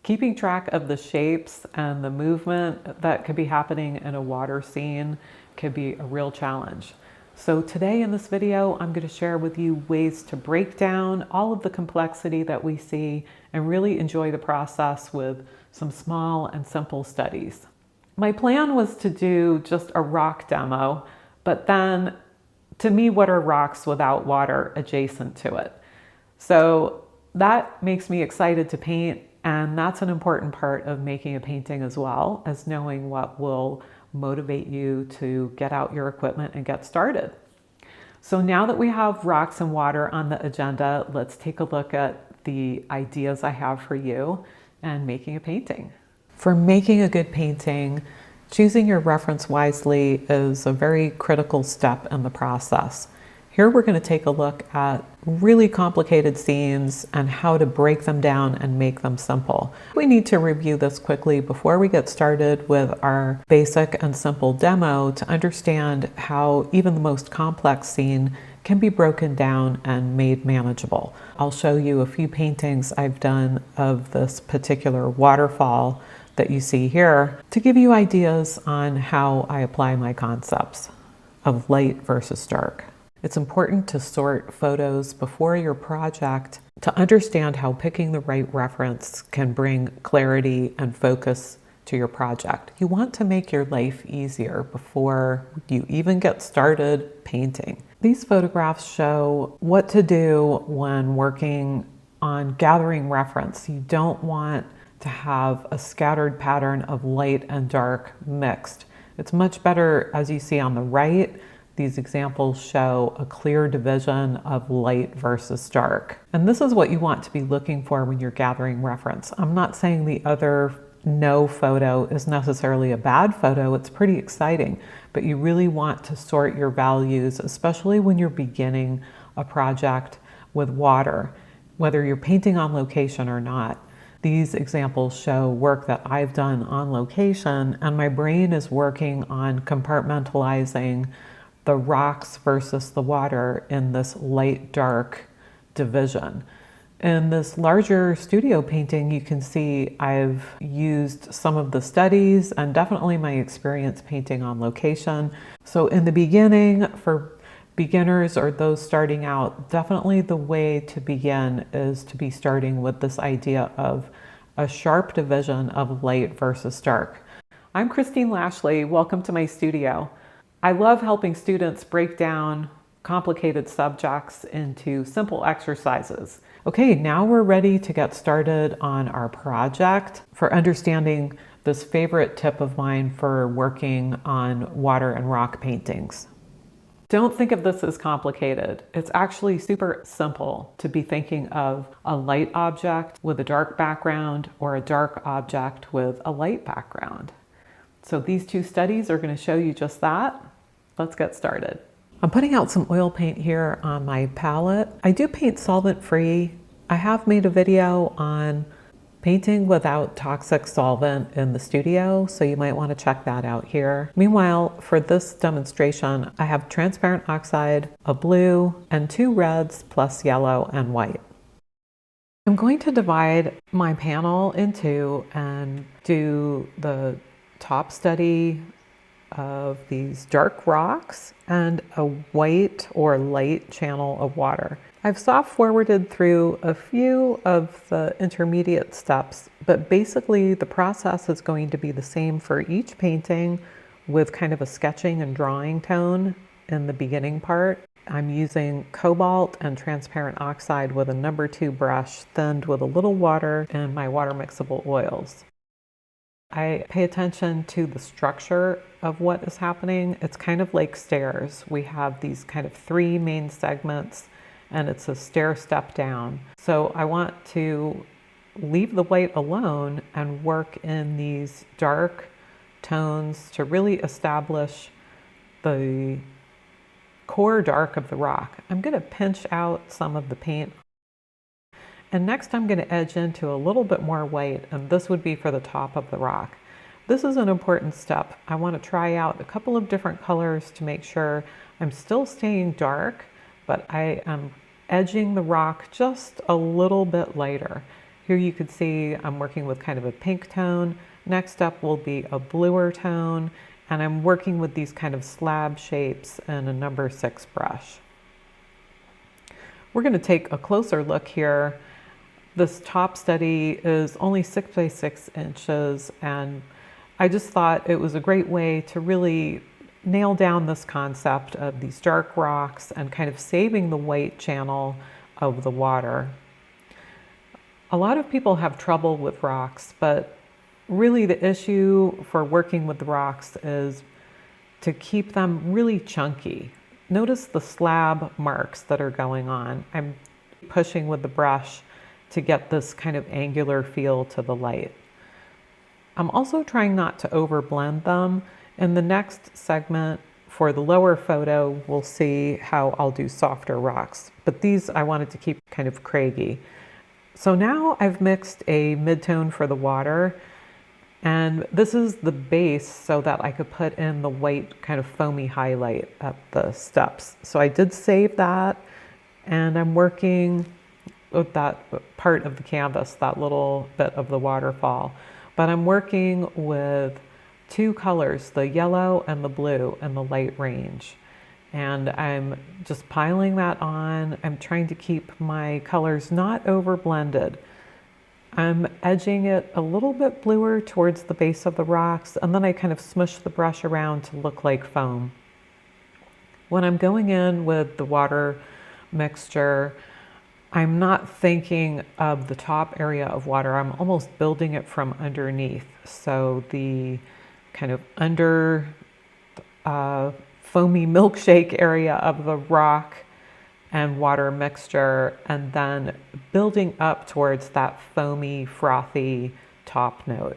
Keeping track of the shapes and the movement that could be happening in a water scene could be a real challenge. So today in this video, I'm going to share with you ways to break down all of the complexity that we see and really enjoy the process with some small and simple studies. My plan was to do just a rock demo, but then to me, what are rocks without water adjacent to it? So that makes me excited to paint, and that's an important part of making a painting as well as knowing what will motivate you to get out your equipment and get started. So now that we have rocks and water on the agenda, let's take a look at the ideas I have for you and making a painting. For making a good painting, choosing your reference wisely is a very critical step in the process. Here we're going to take a look at really complicated scenes and how to break them down and make them simple. We need to review this quickly before we get started with our basic and simple demo to understand how even the most complex scene can be broken down and made manageable. I'll show you a few paintings I've done of this particular waterfall that you see here to give you ideas on how I apply my concepts of light versus dark. It's important to sort photos before your project to understand how picking the right reference can bring clarity and focus to your project. You want to make your life easier before you even get started painting. These photographs show what to do when working on gathering reference. You don't want to have a scattered pattern of light and dark mixed. It's much better, as you see on the right, these examples show a clear division of light versus dark. And this is what you want to be looking for when you're gathering reference. I'm not saying the other no photo is necessarily a bad photo. It's pretty exciting, but you really want to sort your values, especially when you're beginning a project with water, whether you're painting on location or not. These examples show work that I've done on location, and my brain is working on compartmentalizing the rocks versus the water in this light-dark division. In this larger studio painting, you can see I've used some of the studies and definitely my experience painting on location. So in the beginning, for beginners or those starting out, definitely the way to begin is to be starting with this idea of a sharp division of light versus dark. I'm Lashley. Welcome to my studio. I love helping students break down complicated subjects into simple exercises. Okay, now we're ready to get started on our project for understanding this favorite tip of mine for working on water and rock paintings. Don't think of this as complicated. It's actually super simple to be thinking of a light object with a dark background or a dark object with a light background. So these two studies are going to show you just that. Let's get started. I'm putting out some oil paint here on my palette. I do paint solvent-free. I have made a video on painting without toxic solvent in the studio, so you might want to check that out here. Meanwhile, for this demonstration, I have transparent oxide, a blue, and 2 reds plus yellow and white. I'm going to divide my panel in two and do the top study of these dark rocks and a white or light channel of water. I've soft forwarded through a few of the intermediate steps, but basically the process is going to be the same for each painting with kind of a sketching and drawing tone in the beginning part. I'm using cobalt and transparent oxide with a number 2 brush thinned with a little water and my water mixable oils. I pay attention to the structure of what is happening. It's kind of like stairs. We have these kind of 3 main segments and it's a stair step down. So I want to leave the white alone and work in these dark tones to really establish the core dark of the rock. I'm going to pinch out some of the paint. And next I'm going to edge into a little bit more white, and this would be for the top of the rock. This is an important step. I want to try out a couple of different colors to make sure I'm still staying dark, but I am edging the rock just a little bit lighter. Here you can see I'm working with kind of a pink tone. Next up will be a bluer tone, and I'm working with these kind of slab shapes in a number 6 brush. We're going to take a closer look here. This top study is only 6 by 6 inches, and I just thought it was a great way to really nail down this concept of these dark rocks and kind of saving the white channel of the water. A lot of people have trouble with rocks, but really the issue for working with the rocks is to keep them really chunky. Notice the slab marks that are going on. I'm pushing with the brush to get this kind of angular feel to the light. I'm also trying not to overblend them. In the next segment for the lower photo, we'll see how I'll do softer rocks, but these I wanted to keep kind of craggy. So now I've mixed a mid-tone for the water, and this is the base so that I could put in the white kind of foamy highlight at the steps. So I did save that, and I'm working with that part of the canvas, that little bit of the waterfall. But I'm working with 2 colors, the yellow and the blue in the light range. And I'm just piling that on. I'm trying to keep my colors not over blended. I'm edging it a little bit bluer towards the base of the rocks, and then I kind of smush the brush around to look like foam. When I'm going in with the water mixture, I'm not thinking of the top area of water. I'm almost building it from underneath. So the kind of under foamy milkshake area of the rock and water mixture, and then building up towards that foamy, frothy top note.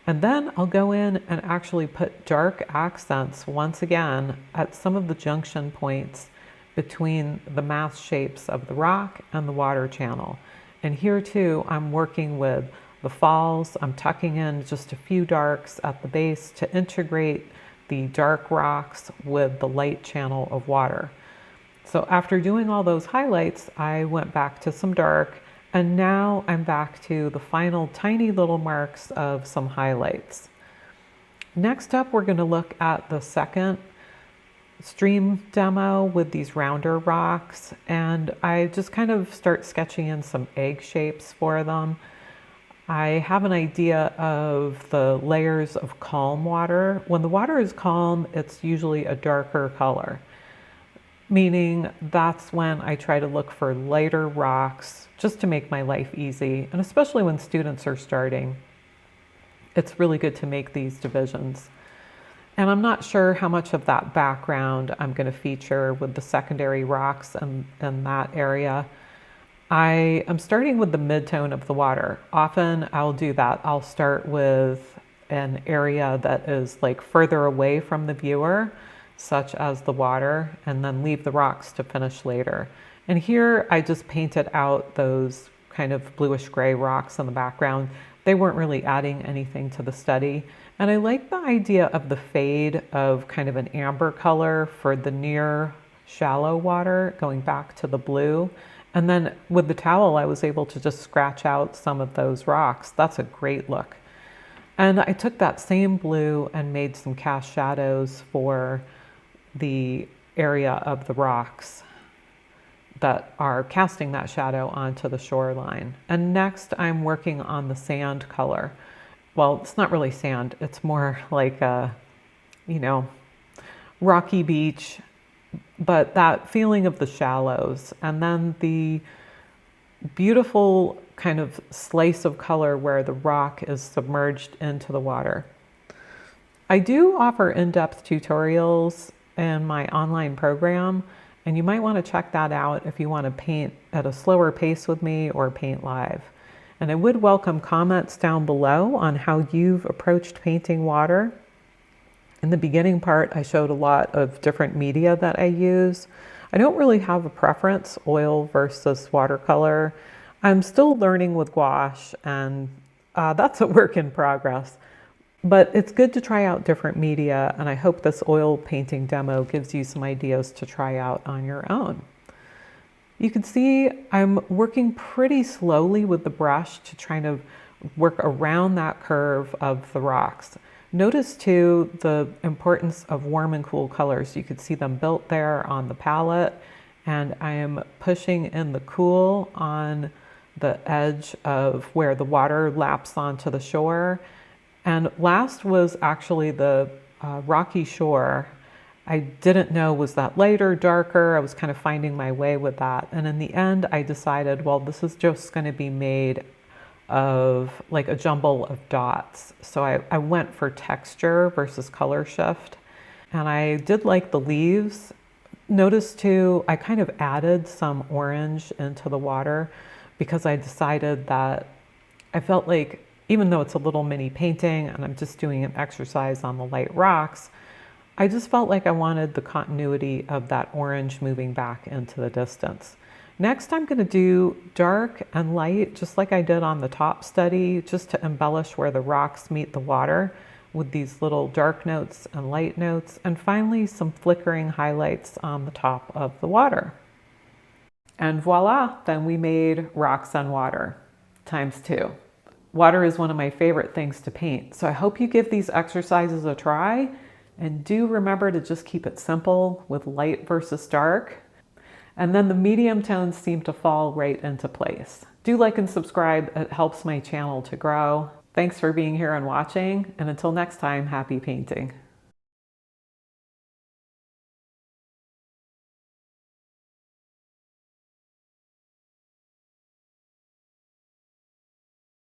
And then I'll go in and actually put dark accents once again at some of the junction points between the mass shapes of the rock and the water channel. And here too, I'm working with the falls. I'm tucking in just a few darks at the base to integrate the dark rocks with the light channel of water. So after doing all those highlights, I went back to some dark, and now I'm back to the final tiny little marks of some highlights. Next up, we're going to look at the second stream demo with these rounder rocks, and I just kind of start sketching in some egg shapes for them. I have an idea of the layers of calm water. When the water is calm, it's usually a darker color, meaning that's when I try to look for lighter rocks just to make my life easy. And especially when students are starting, it's really good to make these divisions. And I'm not sure how much of that background I'm going to feature with the secondary rocks in that area. I am starting with the mid-tone of the water. Often I'll do that. I'll start with an area that is like further away from the viewer, such as the water, and then leave the rocks to finish later. And here I just painted out those kind of bluish gray rocks in the background. They weren't really adding anything to the study. And I like the idea of the fade of kind of an amber color for the near shallow water going back to the blue. And then with the towel, I was able to just scratch out some of those rocks. That's a great look. And I took that same blue and made some cast shadows for the area of the rocks that are casting that shadow onto the shoreline. And next I'm working on the sand color. Well, it's not really sand. It's more like a, rocky beach, but that feeling of the shallows, and then the beautiful kind of slice of color where the rock is submerged into the water. I do offer in-depth tutorials in my online program, and you might want to check that out if you want to paint at a slower pace with me or paint live. And I would welcome comments down below on how you've approached painting water. In the beginning part, I showed a lot of different media that I use. I don't really have a preference, oil versus watercolor. I'm still learning with gouache, and that's a work in progress. But it's good to try out different media, and I hope this oil painting demo gives you some ideas to try out on your own. You can see I'm working pretty slowly with the brush to try to work around that curve of the rocks. Notice too the importance of warm and cool colors. You could see them built there on the palette, and I am pushing in the cool on the edge of where the water laps onto the shore. And last was actually the rocky shore. I didn't know, was that lighter, darker? I was kind of finding my way with that. And in the end, I decided, well, this is just going to be made of like a jumble of dots. So I went for texture versus color shift. And I did like the leaves. Notice too, I kind of added some orange into the water because I decided that I felt like, even though it's a little mini painting and I'm just doing an exercise on the light rocks, I just felt like I wanted the continuity of that orange moving back into the distance. Next, I'm going to do dark and light, just like I did on the top study, just to embellish where the rocks meet the water with these little dark notes and light notes. And finally, some flickering highlights on the top of the water. And voila, then we made rocks and water ×2. Water is one of my favorite things to paint. So I hope you give these exercises a try. And do remember to just keep it simple with light versus dark. And then the medium tones seem to fall right into place. Do like and subscribe. It helps my channel to grow. Thanks for being here and watching. And until next time, happy painting.